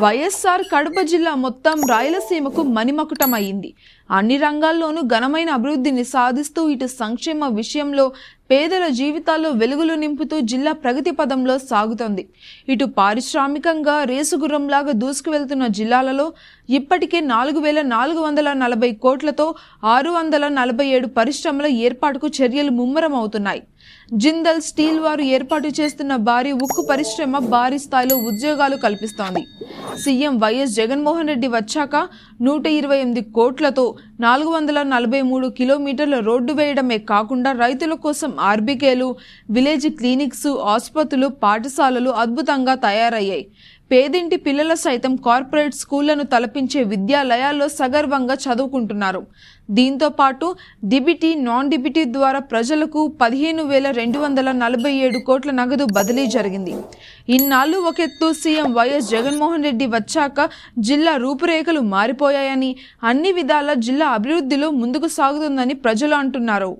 వైఎస్ఆర్ కడప జిల్లా మొత్తం రాయలసీమకు మణిమకుటమైంది. అన్ని రంగాల్లోనూ ఘనమైన అభివృద్ధిని సాధిస్తూ ఇటు సంక్షేమ విషయంలో పేదల జీవితాల్లో వెలుగులు నింపుతూ జిల్లా ప్రగతి పదంలో సాగుతోంది. ఇటు పారిశ్రామికంగా రేసుగుర్రంలాగా దూసుకువెళ్తున్న జిల్లాలలో ఇప్పటికే 4,440 కోట్లతో 647 పరిశ్రమల ఏర్పాటుకు చర్యలు ముమ్మరమవుతున్నాయి. జిందల్ స్టీల్ వారు ఏర్పాటు చేస్తున్న భారీ ఉక్కు పరిశ్రమ భారీ స్థాయిలో ఉద్యోగాలు కల్పిస్తోంది. సీఎం వైఎస్ జగన్మోహన్ రెడ్డి వచ్చాక 128 కోట్లతో 443 కిలోమీటర్ల రోడ్డు వేయడమే కాకుండా రైతుల కోసం ఆర్బీకేలు, విలేజ్ క్లినిక్స్, ఆసుపత్రులు, పాఠశాలలు అద్భుతంగా తయారయ్యాయి. పేదింటి పిల్లల సైతం కార్పొరేట్ స్కూళ్లను తలపించే విద్యాలయాల్లో సగర్వంగా చదువుకుంటున్నారు. దీంతో పాటు డిబిటీ, నాన్ డిబిటీ ద్వారా ప్రజలకు 15,247 కోట్ల నగదు బదిలీ జరిగింది. ఇన్నాళ్లు ఒకెత్తు సీఎం వైఎస్ జగన్మోహన్ రెడ్డి వచ్చాక జిల్లా రూపురేఖలు మారిపోయాయని, అన్ని విధాల జిల్లా అభివృద్ధిలో ముందుకు సాగుతుందని ప్రజలు అంటున్నారు.